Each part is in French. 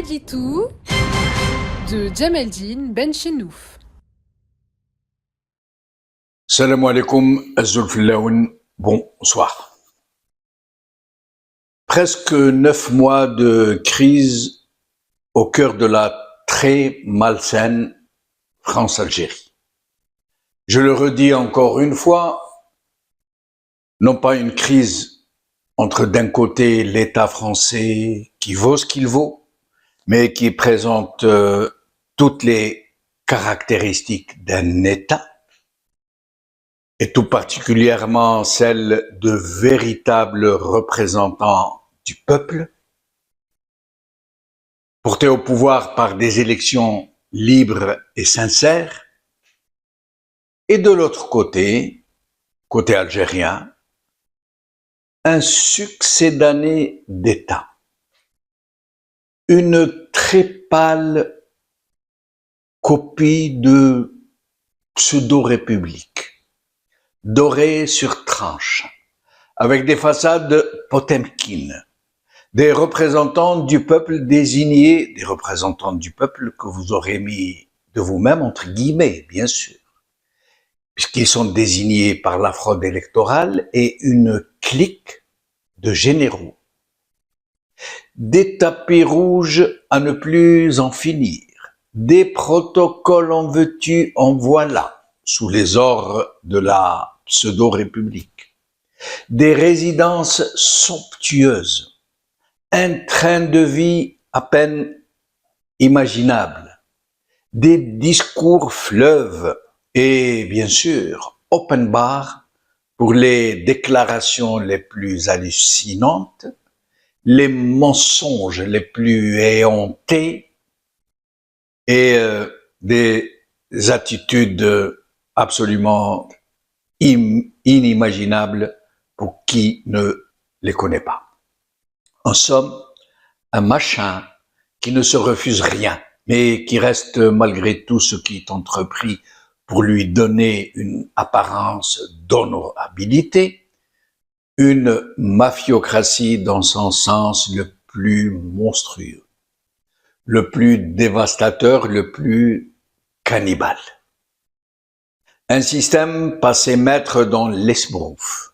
Ajitou de Djemeldine Benchenouf. Salam alaikum, Azulfillaoun, bonsoir. Presque 9 mois de crise au cœur de la très malsaine France-Algérie. Je le redis encore une fois, non pas une crise entre d'un côté l'État français qui vaut ce qu'il vaut, mais qui présente toutes les caractéristiques d'un État, et tout particulièrement celle de véritables représentants du peuple, portés au pouvoir par des élections libres et sincères, et de l'autre côté, côté algérien, un succédané d'États, une très pâle copie de pseudo-république, dorée sur tranche, avec des façades potemkines, des représentants du peuple désignés, des représentants du peuple que vous aurez mis de vous-même entre guillemets, bien sûr, puisqu'ils sont désignés par la fraude électorale et une clique de généraux. Des tapis rouges à ne plus en finir, des protocoles en veux-tu, en voilà, sous les ordres de la pseudo-république, des résidences somptueuses, un train de vie à peine imaginable, des discours fleuves et bien sûr open bar pour les déclarations les plus hallucinantes, les mensonges les plus éhontés et des attitudes absolument inimaginables pour qui ne les connaît pas. En somme, un machin qui ne se refuse rien, mais qui reste malgré tout ce qui est entrepris pour lui donner une apparence d'honorabilité, une mafiocratie dans son sens le plus monstrueux, le plus dévastateur, le plus cannibale. Un système passé maître dans l'esbrouf,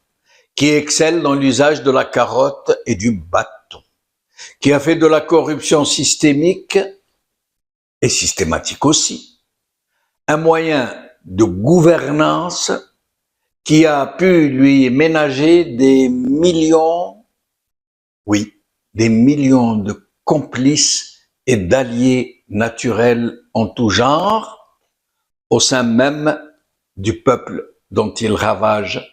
qui excelle dans l'usage de la carotte et du bâton, qui a fait de la corruption systémique et systématique aussi, un moyen de gouvernance qui a pu lui ménager des millions, oui, des millions de complices et d'alliés naturels en tout genre, au sein même du peuple dont il ravage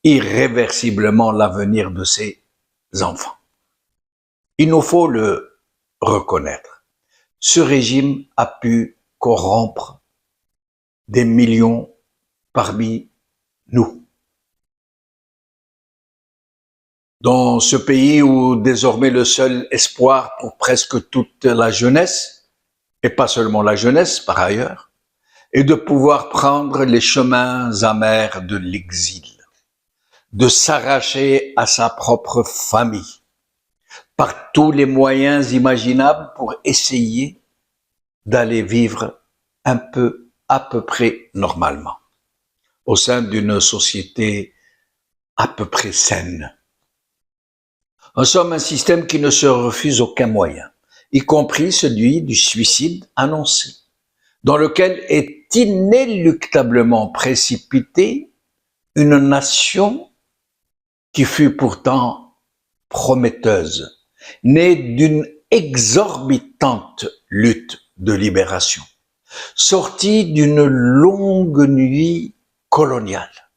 irréversiblement l'avenir de ses enfants. Il nous faut le reconnaître. Ce régime a pu corrompre des millions parmi nous. Dans ce pays où désormais le seul espoir pour presque toute la jeunesse, et pas seulement la jeunesse par ailleurs, est de pouvoir prendre les chemins amers de l'exil, de s'arracher à sa propre famille, par tous les moyens imaginables pour essayer d'aller vivre un peu, à peu près normalement, au sein d'une société à peu près saine. En somme, un système qui ne se refuse aucun moyen, y compris celui du suicide annoncé, dans lequel est inéluctablement précipitée une nation qui fut pourtant prometteuse, née d'une exorbitante lutte de libération, sortie d'une longue nuit coloniale,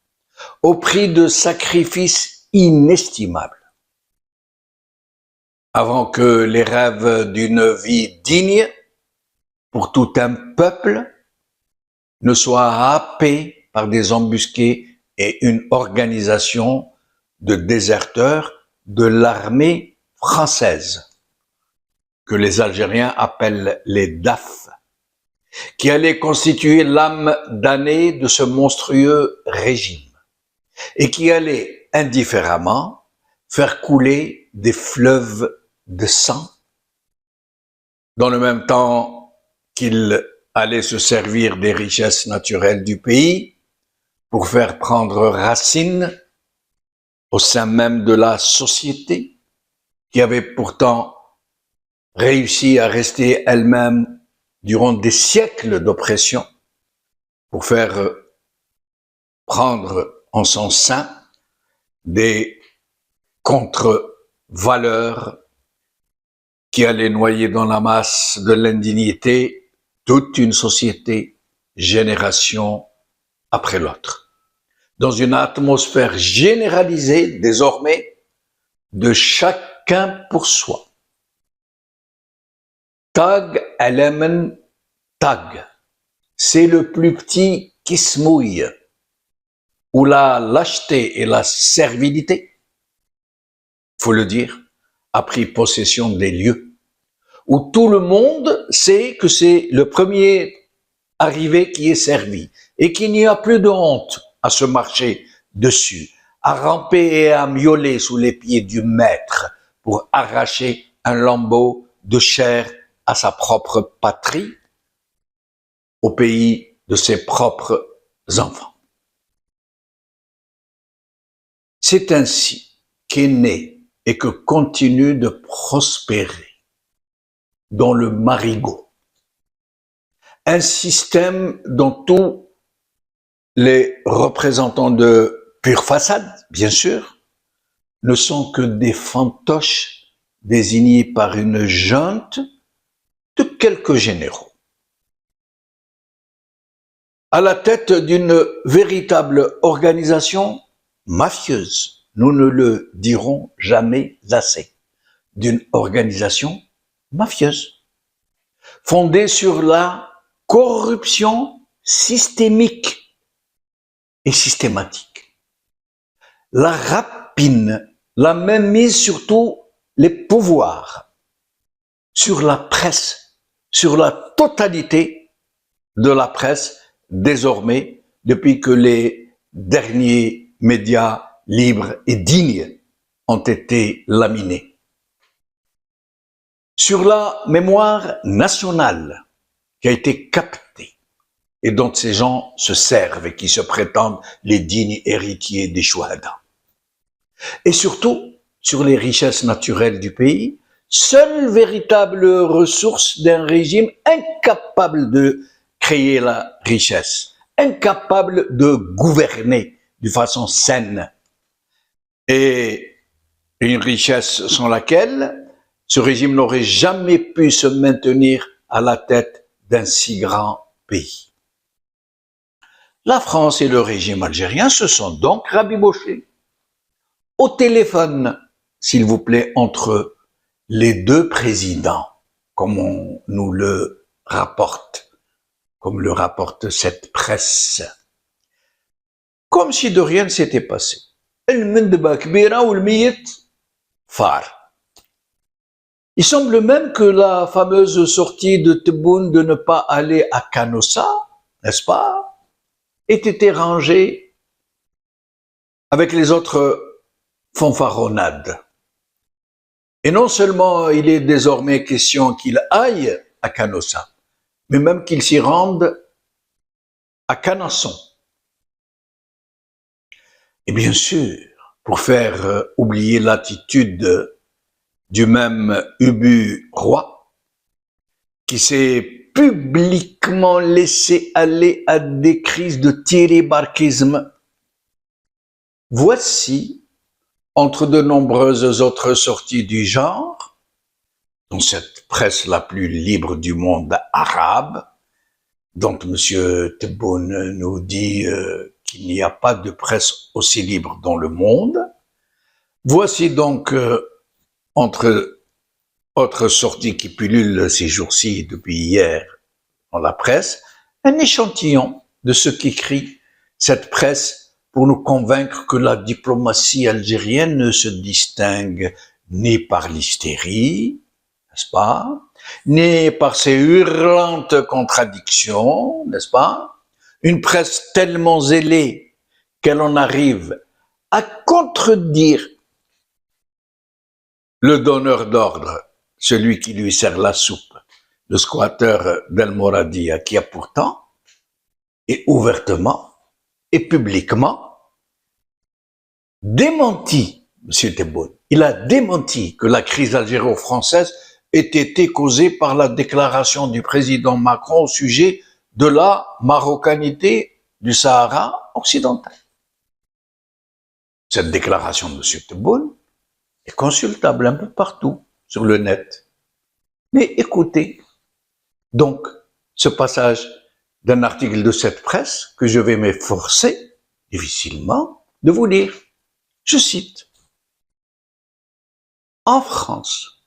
au prix de sacrifices inestimables, avant que les rêves d'une vie digne pour tout un peuple ne soient happés par des embusqués et une organisation de déserteurs de l'armée française, que les Algériens appellent les DAF, qui allaient constituer l'âme damnée de ce monstrueux régime et qui allaient indifféremment faire couler des fleuves de sang dans le même temps qu'il allait se servir des richesses naturelles du pays pour faire prendre racine au sein même de la société, qui avait pourtant réussi à rester elle-même durant des siècles d'oppression, pour faire prendre en son sein des contre-valeurs qui allaient noyer dans la masse de l'indignité toute une société, génération après l'autre, dans une atmosphère généralisée désormais de chacun pour soi. Tag elemen tag, c'est le plus petit qui se mouille, où la lâcheté et la servilité, faut le dire, a pris possession des lieux, où tout le monde sait que c'est le premier arrivé qui est servi, et qu'il n'y a plus de honte à se marcher dessus, à ramper et à miauler sous les pieds du maître pour arracher un lambeau de chair à sa propre patrie, au pays de ses propres enfants. C'est ainsi qu'est né et que continue de prospérer dans le marigot un système dont tous les représentants de pure façade, bien sûr, ne sont que des fantoches désignés par une junte de quelques généraux, à la tête d'une véritable organisation mafieuse. Nous ne le dirons jamais assez. D'une organisation mafieuse, fondée sur la corruption systémique et systématique, la rapine, la mainmise sur tous les pouvoirs, sur la presse, sur la totalité de la presse, désormais, depuis que les derniers médias libres et dignes ont été laminés. Sur la mémoire nationale qui a été captée et dont ces gens se servent et qui se prétendent les dignes héritiers des Chouhada. Et surtout, sur les richesses naturelles du pays, seule véritable ressource d'un régime incapable de créer la richesse, incapable de gouverner de façon saine, et une richesse sans laquelle ce régime n'aurait jamais pu se maintenir à la tête d'un si grand pays. La France et le régime algérien se sont donc rabibochés au téléphone, s'il vous plaît, entre les deux présidents, comme on nous le rapporte, comme le rapporte cette presse, comme si de rien ne s'était passé. Il semble même que la fameuse sortie de Tebboune de ne pas aller à Canossa, n'est-ce pas, ait été rangée avec les autres fanfaronnades. Et non seulement il est désormais question qu'il aille à Canossa, mais même qu'il s'y rende à Canasson. Et bien sûr, pour faire oublier l'attitude du même Ubu Roi, qui s'est publiquement laissé aller à des crises de thierry-barquisme, voici, entre de nombreuses autres sorties du genre, dans cette presse la plus libre du monde arabe, dont M. Tebboune nous dit qu'il n'y a pas de presse aussi libre dans le monde. Voici donc, entre autres sorties qui pullulent ces jours-ci depuis hier dans la presse, un échantillon de ce qu'écrit cette presse pour nous convaincre que la diplomatie algérienne ne se distingue ni par l'hystérie, n'est-ce pas, ni par ses hurlantes contradictions, n'est-ce pas, une presse tellement zélée qu'elle en arrive à contredire le donneur d'ordre, celui qui lui sert la soupe, le squatteur d'El Moradia, qui a pourtant, et ouvertement, et publiquement, démenti, M. Tebboune. Il a démenti que la crise algéro-française ait été causée par la déclaration du président Macron au sujet de la marocanité du Sahara occidental. Cette déclaration de M. Tebboune est consultable un peu partout sur le net. Mais écoutez donc ce passage d'un article de cette presse que je vais m'efforcer difficilement de vous lire. Je cite: en France,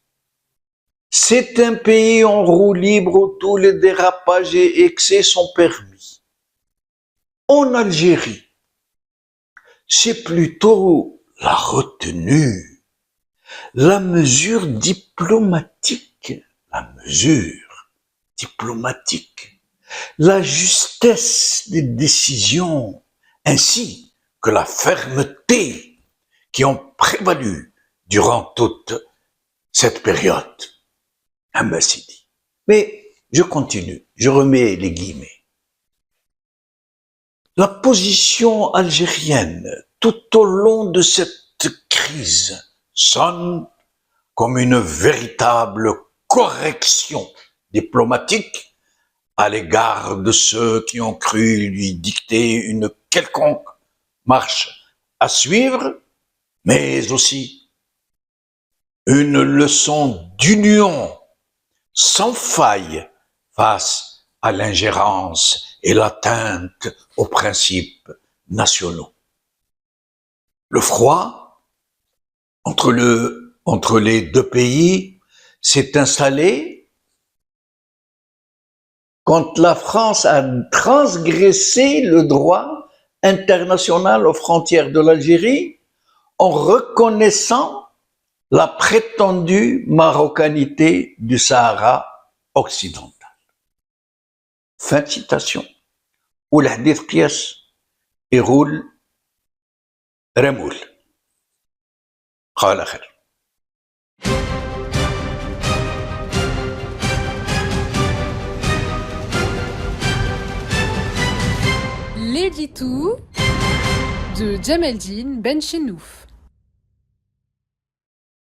c'est un pays en roue libre où tous les dérapages et excès sont permis. En Algérie, c'est plutôt la retenue, la mesure diplomatique, la justesse des décisions, ainsi que la fermeté qui ont prévalu durant toute cette période. Imbécile. Mais je continue, je remets les guillemets. La position algérienne tout au long de cette crise sonne comme une véritable correction diplomatique à l'égard de ceux qui ont cru lui dicter une quelconque marche à suivre, mais aussi une leçon d'union sans faille face à l'ingérence et l'atteinte aux principes nationaux. Le froid entre les deux pays s'est installé quand la France a transgressé le droit international aux frontières de l'Algérie en reconnaissant la prétendue marocanité du Sahara occidental. Fin de citation. والحديث قياس يقول رمول قال خير. L'édito de Djemeldine Benchenouf.